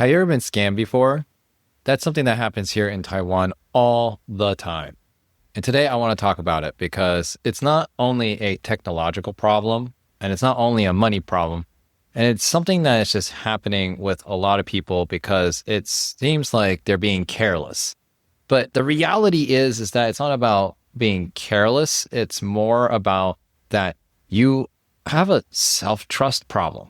Have you ever been scammed before? That's something that happens here in Taiwan all the time. And today I want to talk about it because it's not only a technological problem and it's not only a money problem. And it's something that is just happening with a lot of people because it seems like they're being careless. But the reality is that it's not about being careless. It's more about that you have a self-trust problem.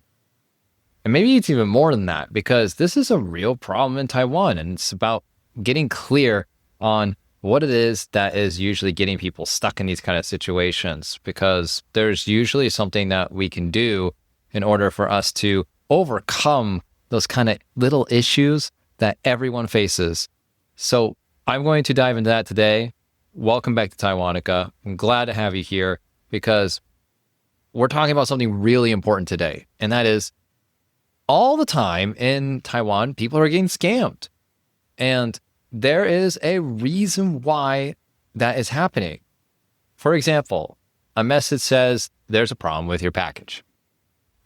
And maybe it's even more than that because this is a real problem in Taiwan, and it's about getting clear on what it is that is usually getting people stuck in these kind of situations, because there's usually something that we can do in order for us to overcome those kind of little issues that everyone faces. So I'm going to dive into that today. Welcome back to Taiwanica. I'm glad to have you here because we're talking about something really important today, and that is all the time in Taiwan, people are getting scammed. And there is a reason why that is happening. For example, a message says there's a problem with your package.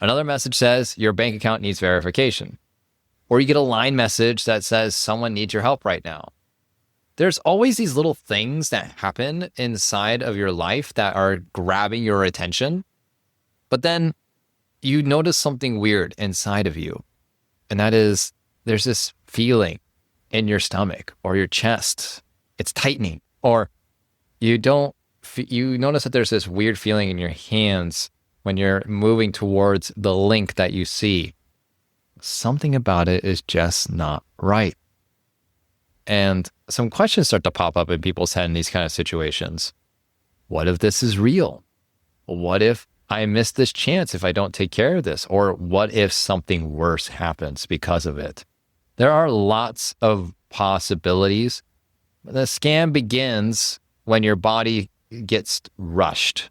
Another message says your bank account needs verification. Or you get a line message that says someone needs your help right now. There's always these little things that happen inside of your life that are grabbing your attention. But then you notice something weird inside of you. And that is, there's this feeling in your stomach or your chest. It's tightening. Or you notice that there's this weird feeling in your hands when you're moving towards the link that you see. Something about it is just not right. And some questions start to pop up in people's head in these kind of situations. What if this is real? What if I miss this chance if I don't take care of this? Or what if something worse happens because of it? There are lots of possibilities. The scam begins when your body gets rushed.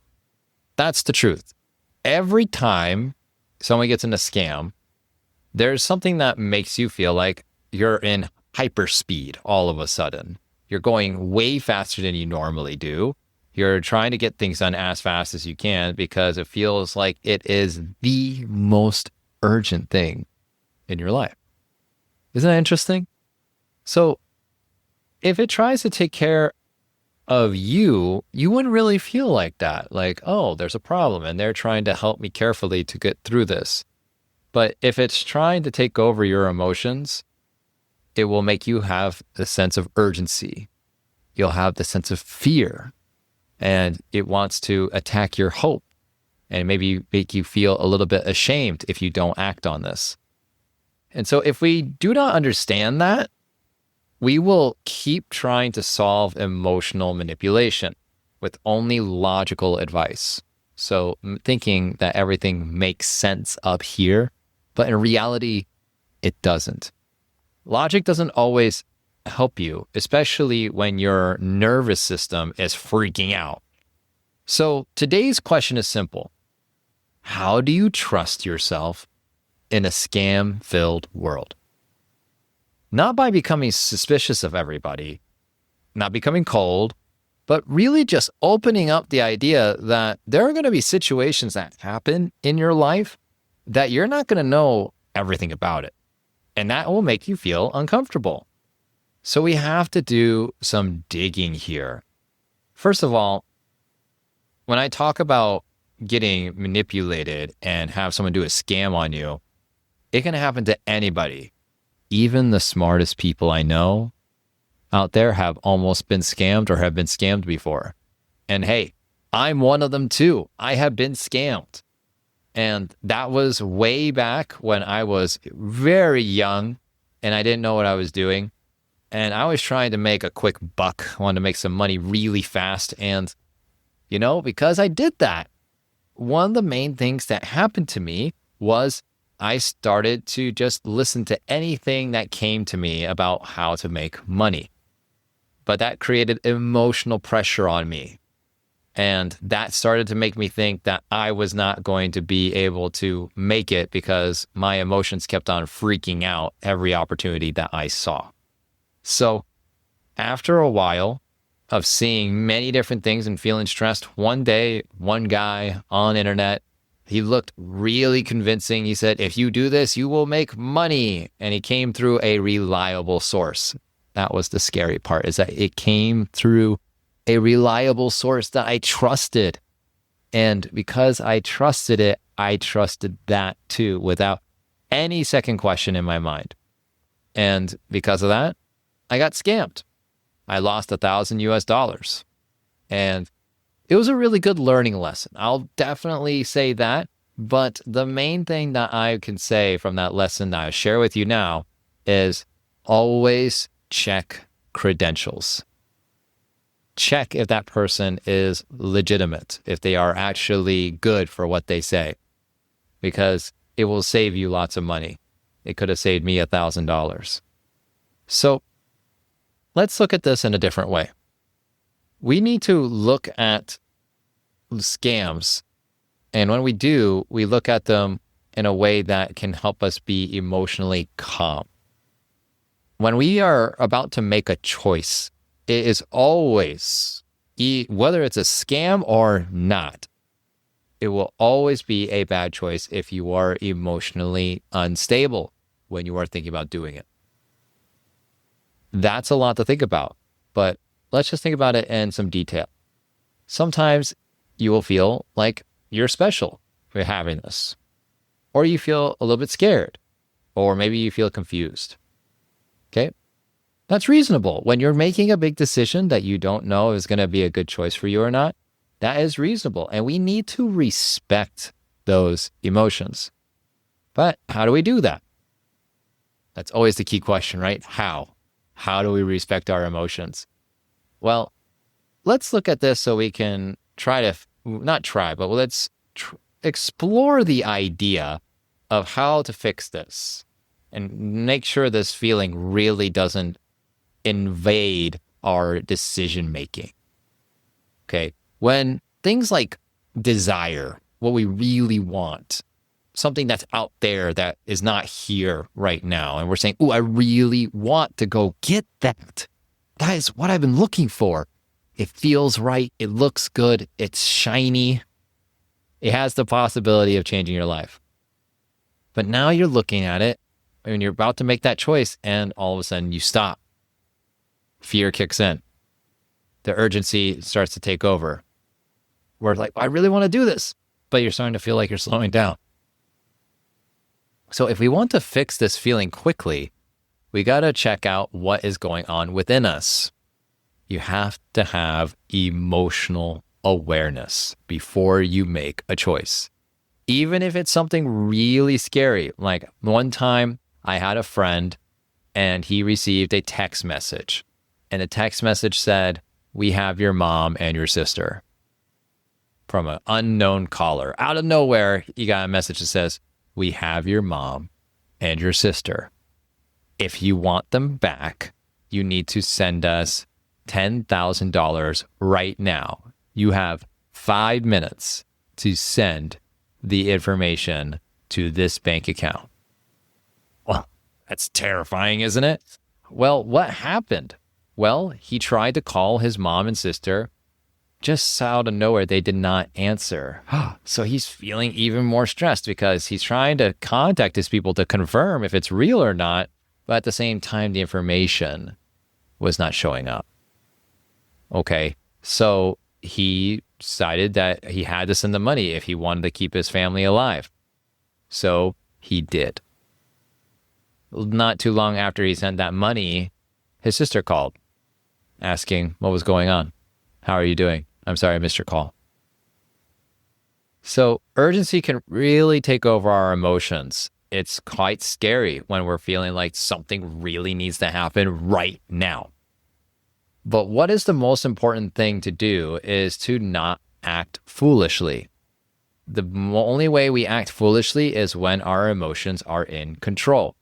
That's the truth. Every time someone gets in a scam, there's something that makes you feel like you're in hyperspeed all of a sudden. You're going way faster than you normally do. You're trying to get things done as fast as you can because it feels like it is the most urgent thing in your life. Isn't that interesting? So if it tries to take care of you, you wouldn't really feel like that. Like, oh, there's a problem and they're trying to help me carefully to get through this. But if it's trying to take over your emotions, it will make you have a sense of urgency. You'll have the sense of fear. And it wants to attack your hope and maybe make you feel a little bit ashamed if you don't act on this. And so if we do not understand that, we will keep trying to solve emotional manipulation with only logical advice. So thinking that everything makes sense up here, but in reality, it doesn't. Logic doesn't always help you, especially when your nervous system is freaking out. So today's question is simple. How do you trust yourself in a scam-filled world? Not by becoming suspicious of everybody, not becoming cold, but really just opening up the idea that there are going to be situations that happen in your life that you're not going to know everything about it. And that will make you feel uncomfortable. So we have to do some digging here. First of all, when I talk about getting manipulated and have someone do a scam on you, it can happen to anybody. Even the smartest people I know out there have almost been scammed or have been scammed before. And hey, I'm one of them too. I have been scammed. And that was way back when I was very young and I didn't know what I was doing. And I was trying to make a quick buck, wanted to make some money really fast. And, because I did that, one of the main things that happened to me was I started to just listen to anything that came to me about how to make money. But that created emotional pressure on me. And that started to make me think that I was not going to be able to make it because my emotions kept on freaking out every opportunity that I saw. So after a while of seeing many different things and feeling stressed, one day, one guy on the internet He looked really convincing. He said, if you do this, you will make money. And he came through a reliable source. That was the scary part, is that it came through a reliable source that I trusted. And because I trusted it, I trusted that too, without any second question in my mind. And because of that, I got scammed. I lost $1,000 US. And it was a really good learning lesson. I'll definitely say that. But the main thing that I can say from that lesson that I share with you now is always check credentials. Check if that person is legitimate, if they are actually good for what they say, because it will save you lots of money. It could have saved me $1,000. So let's look at this in a different way. We need to look at scams. And when we do, we look at them in a way that can help us be emotionally calm. When we are about to make a choice, it is always, whether it's a scam or not, it will always be a bad choice if you are emotionally unstable when you are thinking about doing it. That's a lot to think about, but let's just think about it in some detail. Sometimes you will feel like you're special for having this, or you feel a little bit scared, or maybe you feel confused. Okay? That's reasonable. When you're making a big decision that you don't know is going to be a good choice for you or not, that is reasonable. And we need to respect those emotions. But how do we do that? That's always the key question, right? How? How do we respect our emotions? Well, let's look at this so we can let's explore the idea of how to fix this and make sure this feeling really doesn't invade our decision making. Okay. When things like desire, what we really want, something that's out there that is not here right now, and we're saying, oh, I really want to go get that. That is what I've been looking for. It feels right. It looks good. It's shiny. It has the possibility of changing your life. But now you're looking at it and you're about to make that choice, and all of a sudden you stop. Fear kicks in. The urgency starts to take over. We're like, I really want to do this, but you're starting to feel like you're slowing down. So if we want to fix this feeling quickly, we got to check out what is going on within us. You have to have emotional awareness before you make a choice. Even if it's something really scary. Like one time I had a friend and he received a text message. And the text message said, "We have your mom and your sister." From an unknown caller. Out of nowhere, you got a message that says, "We have your mom and your sister. If you want them back, you need to send us $10,000 right now. You have 5 minutes to send the information to this bank account." Well, that's terrifying, isn't it? Well, what happened? Well, he tried to call his mom and sister. Just out of nowhere, they did not answer. So he's feeling even more stressed because he's trying to contact his people to confirm if it's real or not. But at the same time, the information was not showing up. Okay, so he decided that he had to send the money if he wanted to keep his family alive. So he did. Not too long after he sent that money, his sister called, asking what was going on. "How are you doing? I'm sorry I missed your call." So urgency can really take over our emotions. It's quite scary when we're feeling like something really needs to happen right now. But what is the most important thing to do is to not act foolishly. The only way we act foolishly is when our emotions are in control.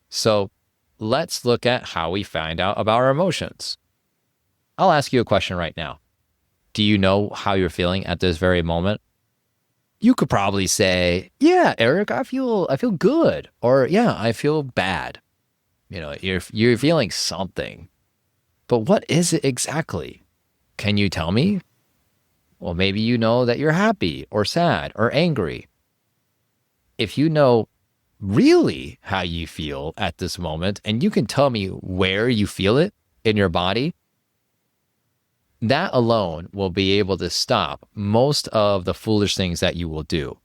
So let's look at how we find out about our emotions. I'll ask you a question right now. Do you know how you're feeling at this very moment? You could probably say, "Yeah, Eric, I feel good," or "Yeah, I feel bad." You're feeling something. But what is it exactly? Can you tell me? Well, maybe you know that you're happy or sad or angry. if you know really how you feel at this moment, and you can tell me where you feel it in your body, that alone will be able to stop most of the foolish things that you will do.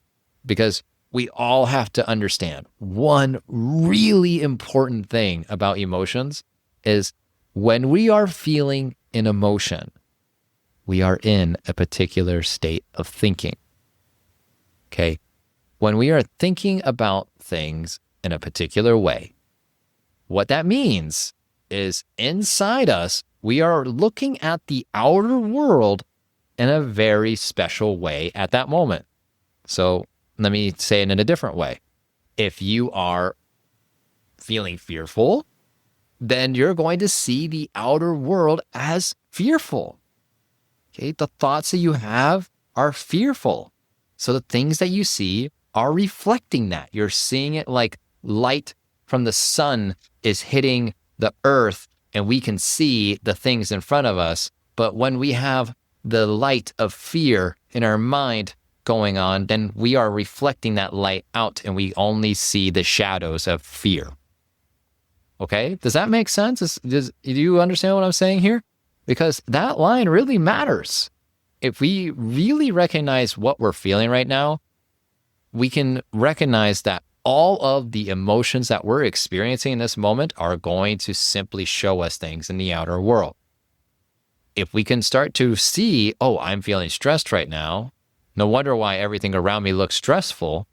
Because we all have to understand one really important thing about emotions is when we are feeling an emotion, we are in a particular state of thinking. Okay? When we are thinking about things in a particular way, what that means is inside us, we are looking at the outer world in a very special way at that moment. So let me say it in a different way. If you are feeling fearful, then you're going to see the outer world as fearful. Okay, the thoughts that you have are fearful. So the things that you see are reflecting that. You're seeing it like light from the sun is hitting the earth and we can see the things in front of us. But when we have the light of fear in our mind going on, then we are reflecting that light out and we only see the shadows of fear. Okay? Does that make sense? Do you understand what I'm saying here? Because that line really matters. If we really recognize what we're feeling right now, we can recognize that all of the emotions that we're experiencing in this moment are going to simply show us things in the outer world. If we can start to see, oh, I'm feeling stressed right now. No wonder why everything around me looks stressful.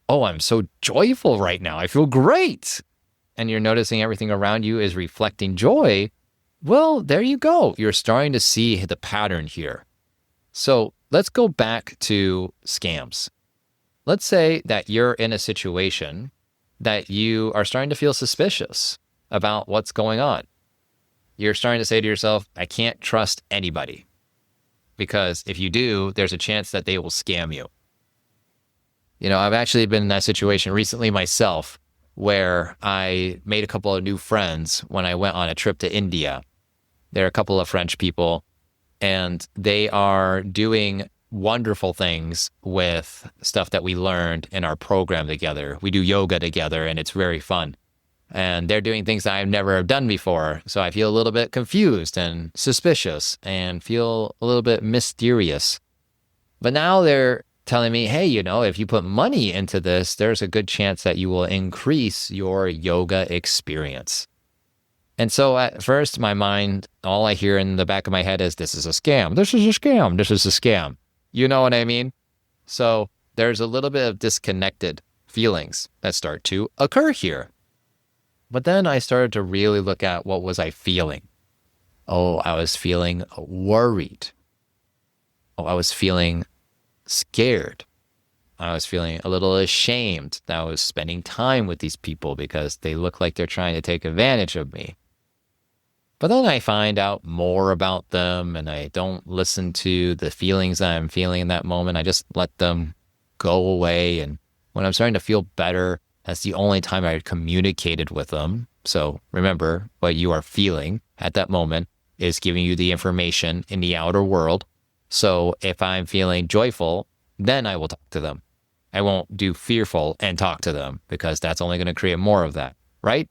Oh, I'm so joyful right now. I feel great. And you're noticing everything around you is reflecting joy. Well, there you go. You're starting to see the pattern here. So let's go back to scams. Let's say that you're in a situation that you are starting to feel suspicious about what's going on. You're starting to say to yourself, I can't trust anybody. Because if you do, there's a chance that they will scam you. You know, I've actually been in that situation recently myself where I made a couple of new friends when I went on a trip to India. There are a couple of French people, and they are doing wonderful things with stuff that we learned in our program together. We do yoga together, and it's very fun. And they're doing things that I've never done before. So I feel a little bit confused and suspicious and feel a little bit mysterious. But now they're telling me, hey, you know, if you put money into this, there's a good chance that you will increase your yoga experience. And so at first, my mind, all I hear in the back of my head is, this is a scam. This is a scam. This is a scam. You know what I mean? So there's a little bit of disconnected feelings that start to occur here. But then I started to really look at what was I feeling. Oh, I was feeling worried. Oh, I was feeling scared. I was feeling a little ashamed that I was spending time with these people because they look like they're trying to take advantage of me. But then I find out more about them and I don't listen to the feelings that I'm feeling in that moment. I just let them go away. And when I'm starting to feel better, that's the only time I communicated with them. So remember, what you are feeling at that moment is giving you the information in the outer world. So if I'm feeling joyful, then I will talk to them. I won't do fearful and talk to them because that's only going to create more of that, right?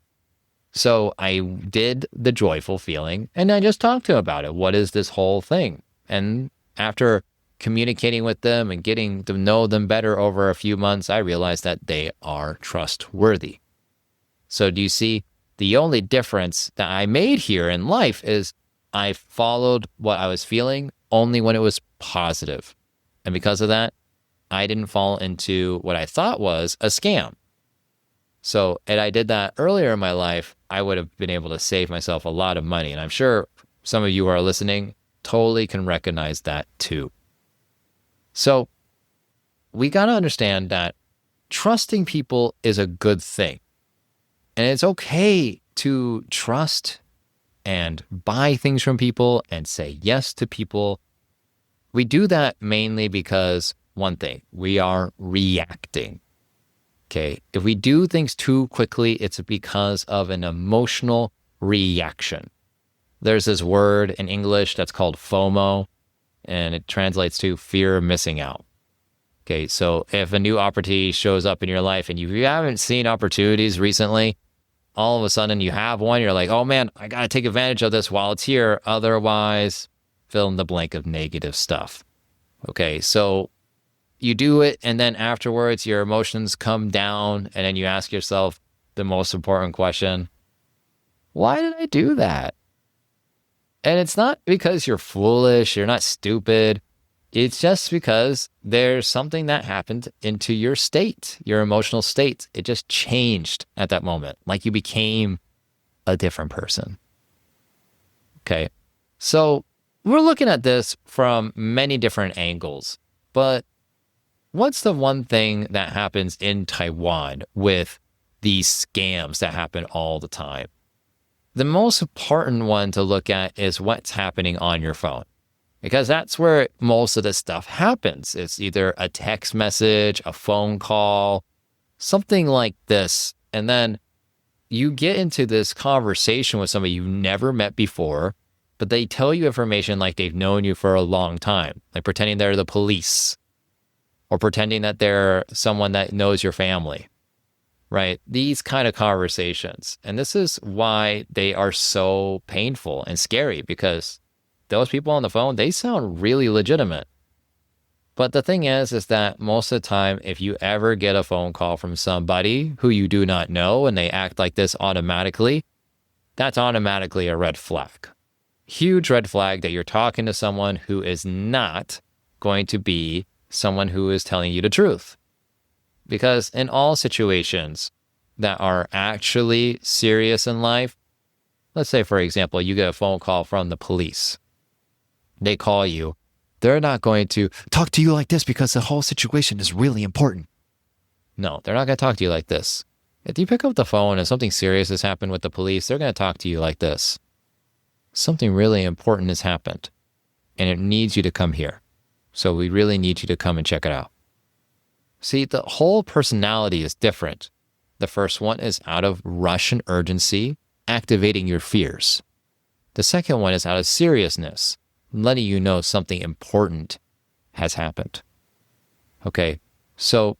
So I did the joyful feeling and I just talked to them about it. What is this whole thing? And after communicating with them and getting to know them better over a few months, I realized that they are trustworthy. So do you see, the only difference that I made here in life is I followed what I was feeling only when it was positive. And because of that, I didn't fall into what I thought was a scam. So had I did that earlier in my life, I would have been able to save myself a lot of money. And I'm sure some of you who are listening totally can recognize that too. So we got to understand that trusting people is a good thing. And it's okay to trust and buy things from people and say yes to people. We do that mainly because, one thing, we are reacting. Okay, if we do things too quickly, it's because of an emotional reaction. There's this word in English that's called FOMO, and it translates to fear of missing out. Okay, so if a new opportunity shows up in your life and you haven't seen opportunities recently, all of a sudden you have one, you're like, oh man, I got to take advantage of this while it's here. Otherwise, fill in the blank of negative stuff. Okay, so you do it, and then afterwards your emotions come down, and then you ask yourself the most important question: why did I do that? And it's not because you're foolish, you're not stupid. It's just because there's something that happened into your state, your emotional state. It just changed at that moment, like you became a different person. Okay, so we're looking at this from many different angles, but what's the one thing that happens in Taiwan with these scams that happen all the time? The most important one to look at is what's happening on your phone, because that's where most of this stuff happens. It's either a text message, a phone call, something like this. And then you get into this conversation with somebody you've never met before, but they tell you information like they've known you for a long time, like pretending they're the police or pretending that they're someone that knows your family, right? These kind of conversations. And this is why they are so painful and scary, because those people on the phone, they sound really legitimate. But the thing is that most of the time, if you ever get a phone call from somebody who you do not know and they act like this automatically, that's automatically a red flag. Huge red flag that you're talking to someone who is not going to be someone who is telling you the truth. Because in all situations that are actually serious in life, let's say, for example, you get a phone call from the police. They call you. They're not going to talk to you like this because the whole situation is really important. No, they're not going to talk to you like this. If you pick up the phone and something serious has happened with the police, they're going to talk to you like this. Something really important has happened, and it needs you to come here. So we really need you to come and check it out. See, the whole personality is different. The first one is out of rush and urgency, activating your fears. The second one is out of seriousness, letting you know something important has happened. Okay, so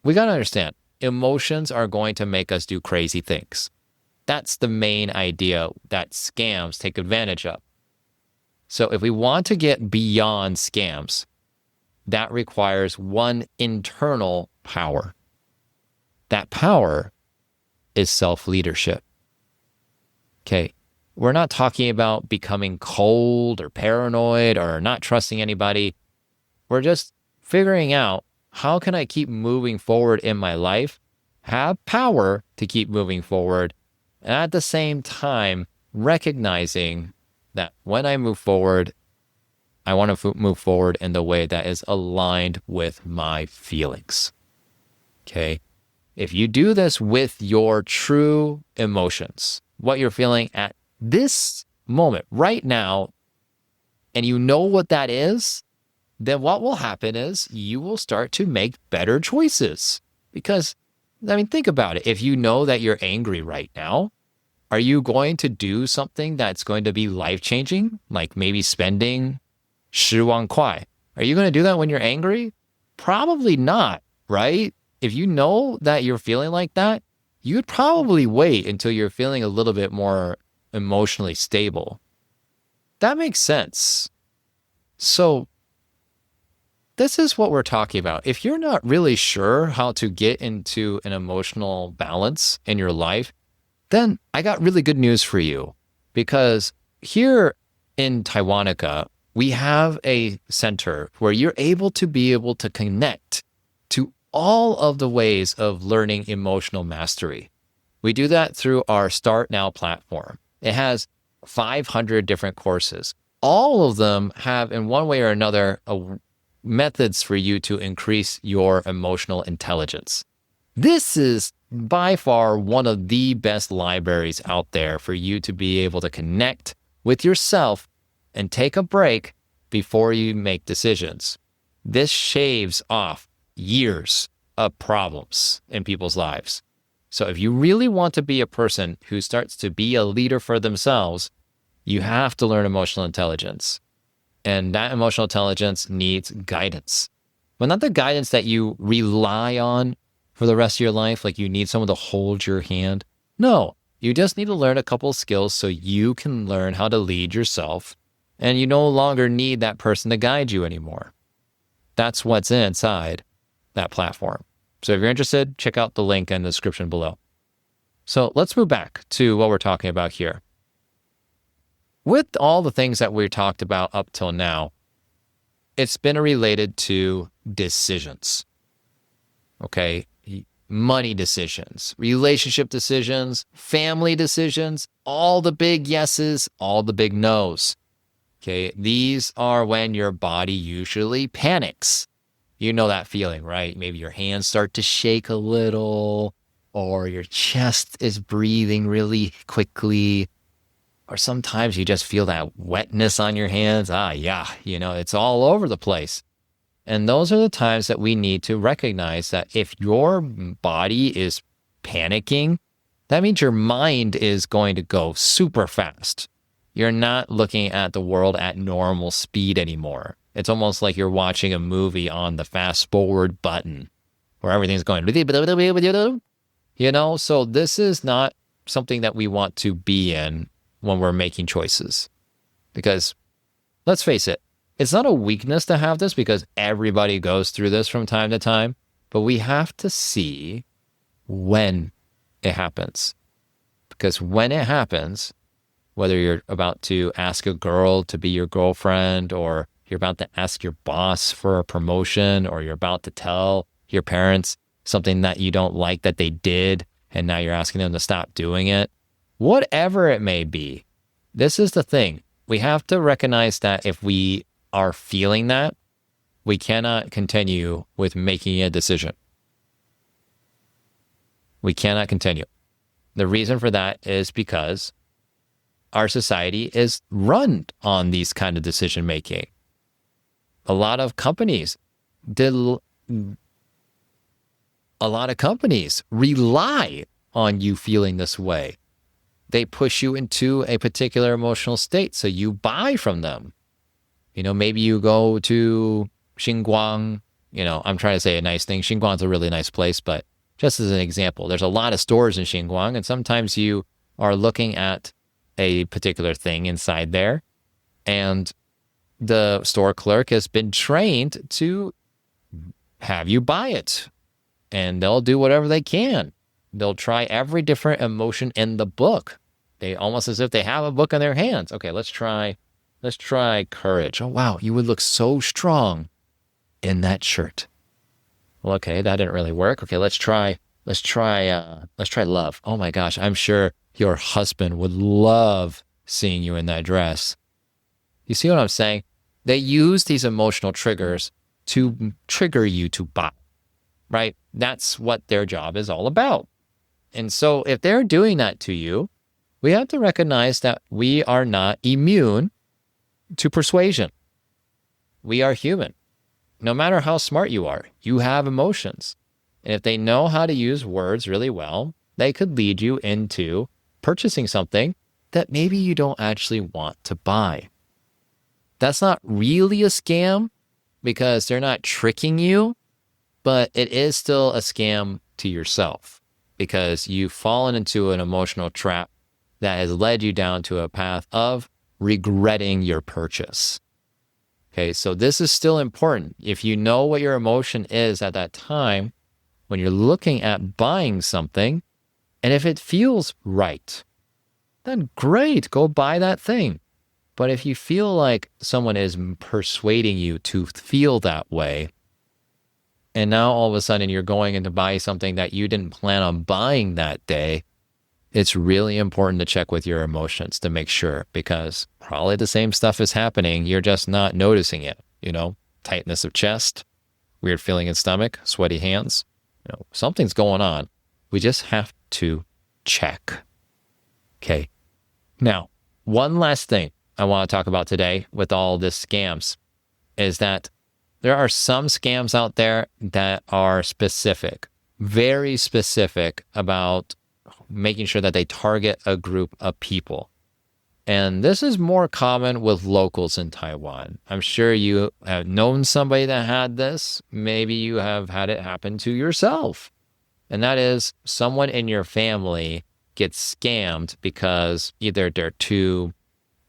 we got to understand, emotions are going to make us do crazy things. That's the main idea that scams take advantage of. So if we want to get beyond scams, that requires one internal power. That power is self-leadership. Okay, we're not talking about becoming cold or paranoid or not trusting anybody. We're just figuring out, how can I keep moving forward in my life, have power to keep moving forward, and at the same time recognizing that when I move forward, I want to move forward in the way that is aligned with my feelings. Okay? If you do this with your true emotions, what you're feeling at this moment, right now, and you know what that is, then what will happen is you will start to make better choices. Because, I mean, think about it. If you know that you're angry right now, are you going to do something that's going to be life-changing? Like maybe spending 10万块. Are you going to do that when you're angry? Probably not, right? If you know that you're feeling like that, you'd probably wait until you're feeling a little bit more emotionally stable. That makes sense. So this is what we're talking about. If you're not really sure how to get into an emotional balance in your life, then I got really good news for you. Because here in Taiwanica, we have a center where you're able to connect to all of the ways of learning emotional mastery. We do that through our Start Now platform. It has 500 different courses. All of them have, in one way or another, methods for you to increase your emotional intelligence. This is by far one of the best libraries out there for you to be able to connect with yourself and take a break before you make decisions. This shaves off years of problems in people's lives. So if you really want to be a person who starts to be a leader for themselves, you have to learn emotional intelligence. And that emotional intelligence needs guidance. but not the guidance that you rely on for the rest of your life. Like you need someone to hold your hand. No, you just need to learn a couple of skills so you can learn how to lead yourself, and you no longer need that person to guide you anymore. That's what's inside that platform. So if you're interested, check out the link in the description below. So let's move back to what we're talking about here. With all the things that we talked about up till now, it's been related to decisions. Okay, money decisions, relationship decisions, family decisions, all the big yeses, all the big nos. Okay, these are when your body usually panics. You know that feeling, right? Maybe your hands start to shake a little, or your chest is breathing really quickly, or sometimes you just feel that wetness on your hands. It's all over the place. And those are the times that we need to recognize that if your body is panicking, that means your mind is going to go super fast. You're not looking at the world at normal speed anymore. It's almost like you're watching a movie on the fast forward button where everything's going, so this is not something that we want to be in when we're making choices. Because let's face it, it's not a weakness to have this because everybody goes through this from time to time, but we have to see when it happens. Because when it happens, whether you're about to ask a girl to be your girlfriend, or you're about to ask your boss for a promotion, or you're about to tell your parents something that you don't like that they did, and now you're asking them to stop doing it, whatever it may be, this is the thing. We have to recognize that if we are feeling that, we cannot continue with making a decision. We cannot continue. The reason for that is because our society is run on these kind of decision making. A lot of companies rely on you feeling this way. They push you into a particular emotional state, so you buy from them. Maybe you go to Xinguang. I'm trying to say a nice thing. Xinguang's a really nice place, but just as an example, there's a lot of stores in Xinguang, and sometimes you are looking at a particular thing inside there, and the store clerk has been trained to have you buy it, and they'll do whatever they can. They'll try every different emotion in the book. They almost as if they have a book in their hands. Okay, let's try courage. Oh, wow, you would look so strong in that shirt. Well, okay, that didn't really work. Okay, let's try love. Oh my gosh, I'm sure your husband would love seeing you in that dress. You see what I'm saying? They use these emotional triggers to trigger you to buy, right? That's what their job is all about. And so if they're doing that to you, we have to recognize that we are not immune to persuasion. We are human. No matter how smart you are, you have emotions. And if they know how to use words really well, they could lead you into purchasing something that maybe you don't actually want to buy. That's not really a scam because they're not tricking you, but it is still a scam to yourself because you've fallen into an emotional trap that has led you down to a path of regretting your purchase. Okay, so this is still important. If you know what your emotion is at that time, when you're looking at buying something, and if it feels right, then great, go buy that thing. But if you feel like someone is persuading you to feel that way, and now all of a sudden you're going in to buy something that you didn't plan on buying that day, it's really important to check with your emotions to make sure, because probably the same stuff is happening. You're just not noticing it. Tightness of chest, weird feeling in stomach, sweaty hands. Something's going on. We just have to check. Okay. Now, one last thing I want to talk about today with all this scams is that there are some scams out there that are specific, very specific about making sure that they target a group of people. And this is more common with locals in Taiwan. I'm sure you have known somebody that had this. Maybe you have had it happen to yourself. And that is someone in your family gets scammed because either they're too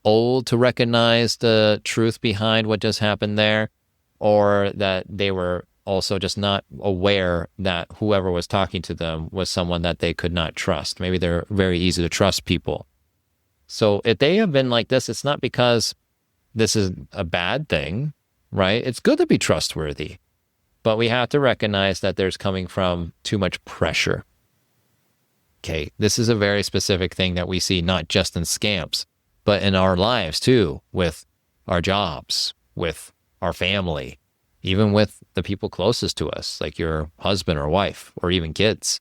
old to recognize the truth behind what just happened there, or that they were also just not aware that whoever was talking to them was someone that they could not trust. Maybe they're very easy to trust people. So if they have been like this, it's not because this is a bad thing, right? It's good to be trustworthy, but we have to recognize that there's coming from too much pressure. Okay, this is a very specific thing that we see not just in scams, but in our lives too, with our jobs, with our family, even with the people closest to us, like your husband or wife, or even kids,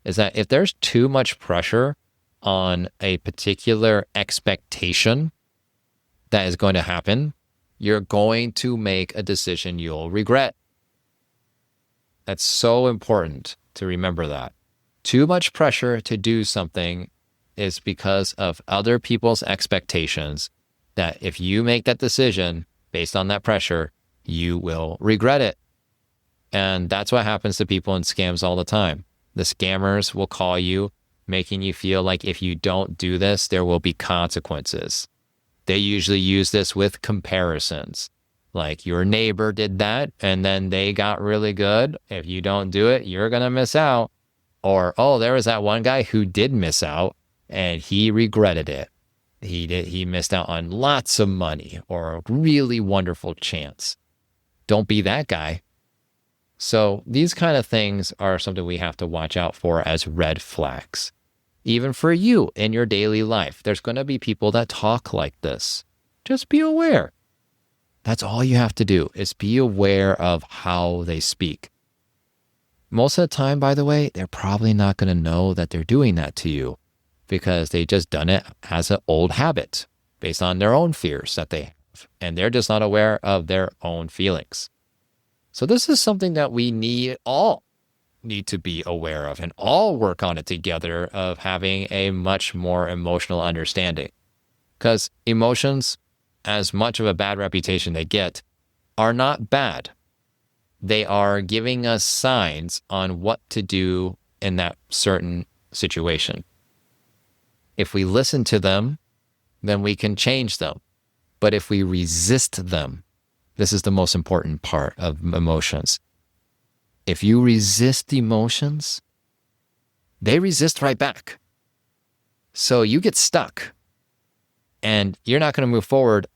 is that if there's too much pressure on a particular expectation that is going to happen, you're going to make a decision you'll regret. That's so important to remember that. Too much pressure to do something is because of other people's expectations that if you make that decision based on that pressure, you will regret it. And that's what happens to people in scams all the time. The scammers will call you, making you feel like if you don't do this, there will be consequences. They usually use this with comparisons. Like your neighbor did that and then they got really good. If you don't do it, you're going to miss out. Or, oh, there was that one guy who did miss out and he regretted it. He missed out on lots of money or a really wonderful chance. Don't be that guy. So these kind of things are something we have to watch out for as red flags. Even for you in your daily life, there's going to be people that talk like this. Just be aware. That's all you have to do is be aware of how they speak. Most of the time, by the way, they're probably not going to know that they're doing that to you because they just done it as an old habit based on their own fears that they have. And they're just not aware of their own feelings. So this is something that we all need to be aware of and all work on it together of having a much more emotional understanding. Because emotions, as much of a bad reputation they get, are not bad. They are giving us signs on what to do in that certain situation. If we listen to them, then we can change them. But if we resist them, this is the most important part of emotions. If you resist emotions, they resist right back. So you get stuck and you're not going to move forward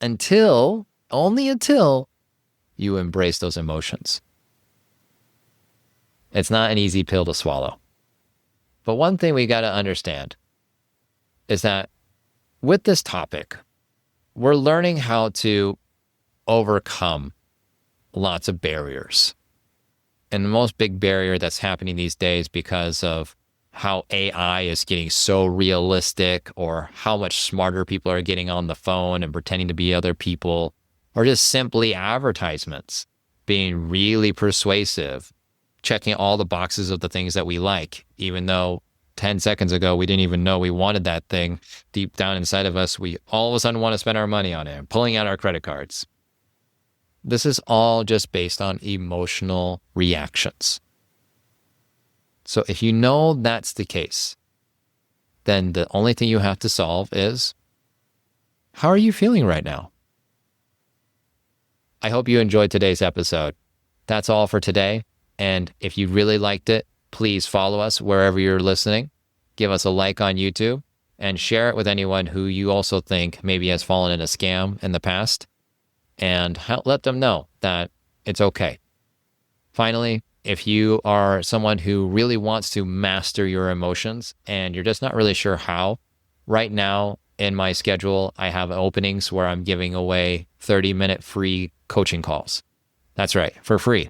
only until you embrace those emotions. It's not an easy pill to swallow. But one thing we got to understand is that with this topic, we're learning how to overcome lots of barriers. And the most big barrier that's happening these days because of how AI is getting so realistic or how much smarter people are getting on the phone and pretending to be other people, or just simply advertisements being really persuasive, checking all the boxes of the things that we like, even though 10 seconds ago we didn't even know we wanted that thing. Deep down inside of us, we all of a sudden want to spend our money on it and pulling out our credit cards. This is all just based on emotional reactions. So if you know that's the case, then the only thing you have to solve is, how are you feeling right now? I hope you enjoyed today's episode. That's all for today. And if you really liked it, please follow us wherever you're listening. Give us a like on YouTube and share it with anyone who you also think maybe has fallen in a scam in the past. And let them know that it's okay. Finally, if you are someone who really wants to master your emotions and you're just not really sure how, right now in my schedule, I have openings where I'm giving away 30-minute free coaching calls. That's right, for free.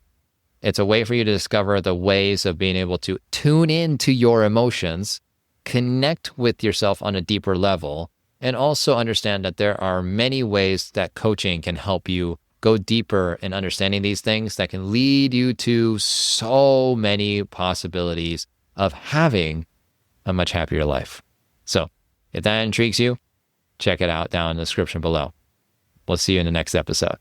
It's a way for you to discover the ways of being able to tune into your emotions, connect with yourself on a deeper level, and also understand that there are many ways that coaching can help you go deeper in understanding these things that can lead you to so many possibilities of having a much happier life. So if that intrigues you, check it out down in the description below. We'll see you in the next episode.